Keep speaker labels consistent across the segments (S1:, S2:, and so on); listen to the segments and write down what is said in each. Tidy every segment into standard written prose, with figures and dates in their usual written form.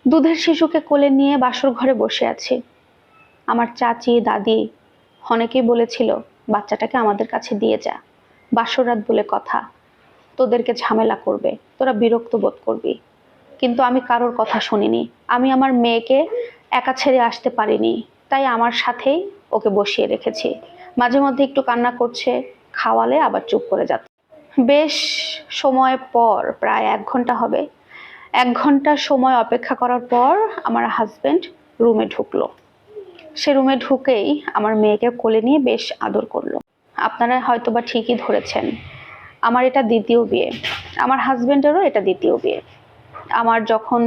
S1: দুধের শিশুকে কোলে নিয়ে বাসর ঘরে বসে আছি। আমার চাচি দাদি অনেকেই বলেছিল বাচ্চাটাকে আমাদের কাছে দিয়ে যা, বাসর রাত বলে কথা, তোদেরকে ঝামেলা করবে, তোরা বিরক্ত বোধ করবি। কিন্তু আমি কারোর কথা শুনিনি। আমি আমার মেয়েকে একা ছেড়ে আসতে পারিনি, তাই আমার সাথেই ওকে বসিয়ে রেখেছি। মাঝে মধ্যে একটু কান্না করছে, খাওয়ালে আবার চুপ করে যাচ্ছে। বেশ সময় পর, প্রায় 1 ঘন্টা হবে, 1 ঘন্টা সময় অপেক্ষা করার পর আমার হাজবেন্ড রুমে ঢুকলো। সে রুমে ঢুকেই আমার মেয়েকে কোলে নিয়ে বেশ আদর করলো। আপনারা হয়তোবা ঠিকই ধরেছেন, আমার এটা দ্বিতীয় বিয়ে, আমার হাজবেন্ডেরও এটা দ্বিতীয় বিয়ে। আমার যখন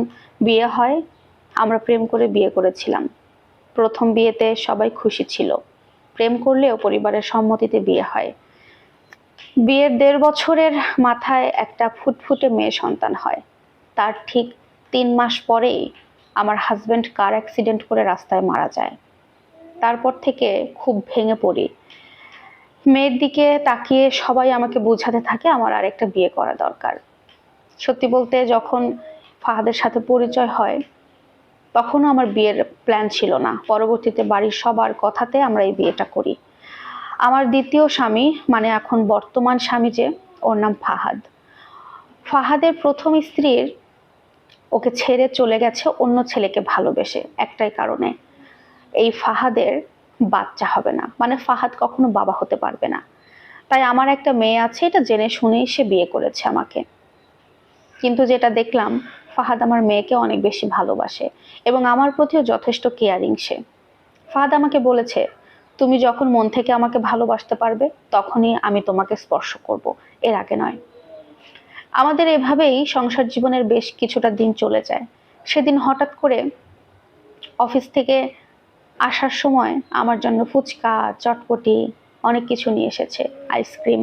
S1: বিয়ে হয়, আমরা প্রেম করে বিয়ে করেছিলাম। প্রথম বিয়েতে সবাই খুশি ছিল, প্রেম করলেও পরিবারের সম্মতিতে বিয়ে হয়। বিয়ের 1.5 বছরের মাথায় একটা ফুটফুটে মেয়ে সন্তান হয়। তার ঠিক 3 মাস পরেই আমার হাজবেন্ড কার অ্যাক্সিডেন্ট করে রাস্তায় মারা যায়। তারপর থেকে খুব ভেঙে পড়ি। মেয়ের দিকে তাকিয়ে সবাই আমাকে বোঝাতে থাকে আমার আরেকটা বিয়ে করা দরকার। সত্যি বলতে যখন ফাহাদের সাথে পরিচয় হয়, তখনও আমার বিয়ের প্ল্যান ছিল না। পরবর্তীতে বাড়ির সবার কথাতে আমরা এই বিয়েটা করি। আমার দ্বিতীয় স্বামী, মানে এখন বর্তমান স্বামী, যে ওর নাম ফাহাদ। ফাহাদের প্রথম স্ত্রীর ওকে ছেড়ে চলে গেছে অন্য ছেলেকে ভালোবেসে, একটাই কারণে, এই ফাহাদের বাচ্চা হবে না, মানে ফাহাদ কখনো বাবা হতে পারবে না। তাই আমার একটা মেয়ে আছে, এটা জেনে শুনেই সে বিয়ে করেছে আমাকে। কিন্তু যেটা দেখলাম, ফাহাদ আমার মেয়েকে অনেক বেশি ভালোবাসে এবং আমার প্রতিও যথেষ্ট কেয়ারিং সে। ফাহাদ আমাকে বলেছে, তুমি যখন মন থেকে আমাকে ভালোবাসতে পারবে তখনই আমি তোমাকে স্পর্শ করব, এর আগে নয়। আমাদের এভাবেই সংসার জীবনের বেশ কিছুটা দিন চলে যায়। সেদিন হঠাৎ করে অফিস থেকে আসার সময় আমার জন্য ফুচকা, চটপটি অনেক কিছু নিয়ে এসেছে, আইসক্রিম,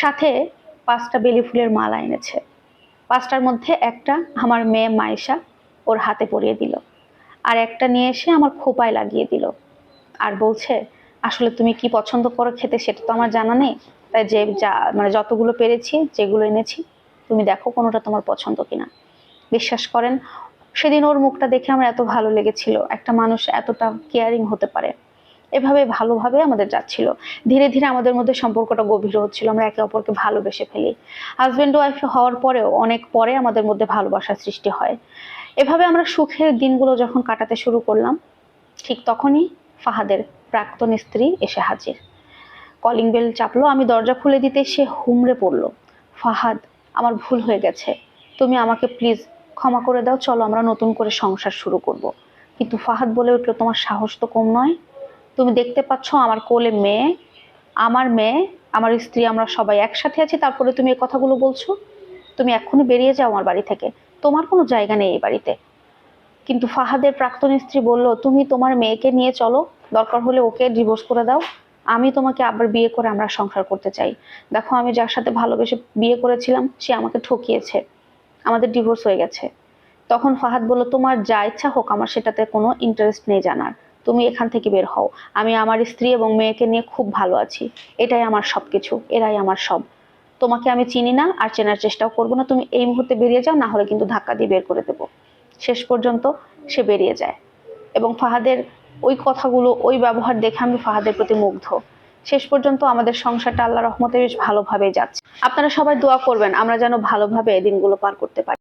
S1: সাথে 5টা বেলি ফুলের মালা এনেছে। 5টার মধ্যে একটা আমার মেয়ে মাইশা ওর হাতে পরিয়ে দিল, আর একটা নিয়ে এসে আমার খোপায় লাগিয়ে দিল, আর বলছে, আসলে তুমি কি পছন্দ করো খেতে সেটা তো আমার জানা নেই, তাই যে যা মানে যতগুলো পেরেছি, যেগুলো এনেছি, তুমি দেখো কোনোটা তোমার পছন্দ কিনা। বিশ্বাস করেন, সেদিন ওর মুখটা দেখে আমার এত ভালো লেগেছিল, একটা মানুষ এতটা কেয়ারিং হতে পারে। এভাবে ভালোভাবে আমাদের যাচ্ছিল। ধীরে ধীরে আমাদের মধ্যে সম্পর্কটা গভীর হচ্ছিল, আমরা একে অপরকে ভালোবেসে ফেলি। হাজবেন্ড ওয়াইফ হওয়ার পরেও অনেক পরে আমাদের মধ্যে ভালোবাসার সৃষ্টি হয়। এভাবে আমরা সুখের দিনগুলো যখন কাটাতে শুরু করলাম, ঠিক তখনই ফাহাদের প্রাক্তন স্ত্রী এসে হাজির। কলিং বেল চাপলো, আমি দরজা খুলে দিতে সে হুমড়ে পড়লো, ফাহাদ, আমার ভুল হয়ে গেছে, তুমি আমাকে প্লিজ ক্ষমা করে দাও, চলো আমরা নতুন করে সংসার শুরু করব। কিন্তু ফাহাদ বলে উঠলো, তোমার সাহস তো কম নয়, তুমি দেখতে পাচ্ছ আমার কোলে মেয়ে, আমার মেয়ে, আমার স্ত্রী, আমরা সবাই একসাথে আছি, তারপরে তুমি এই কথাগুলো বলছো? তুমি এক্ষুনি বেরিয়ে যাও আমার বাড়ি থেকে, তোমার কোনো জায়গা নেই এই বাড়িতে। কিন্তু ফাহাদের প্রাক্তন স্ত্রী বলল, তুমি তোমার মেয়েকে নিয়ে চলো, দরকার হলে ওকে ডিভোর্স করে দাও, আমি তোমাকে আবার বিয়ে করে আমরা সংসার করতে চাই। দেখো, আমি যার সাথে ভালোবেসে বিয়ে করেছিলাম সে আমাকে ঠকিয়েছে, আমাদের ডিভোর্স হয়ে গেছে। তখন ফাহাদ বলল, তোমার যা ইচ্ছা হোক, আমার সেটাতে কোনো ইন্টারেস্ট নেই জানার, তুমি এখান থেকে বের হও, আমি আমার স্ত্রী এবং মেয়েকে নিয়ে খুব ভালো আছি, এটাই আমার সবকিছু, এরাই আমার সব। তোমাকে আমি চিনি না আর চেনার চেষ্টাও করবো না, তুমি এই মুহূর্তে বেরিয়ে যাও, না হলে কিন্তু ধাক্কা দিয়ে বের করে দেবো। শেষ পর্যন্ত সে বেরিয়ে যায় এবং ফাহাদের ওই কথাগুলো, ওই ব্যবহার দেখে আমি ফাহাদের প্রতি মুগ্ধ। শেষ পর্যন্ত আমাদের সংসারটা আল্লাহর রহমতে বেশ ভালোভাবেই যাচ্ছে। আপনারা সবাই দোয়া করবেন আমরা যেন ভালোভাবে এই দিনগুলো পার করতে পারি।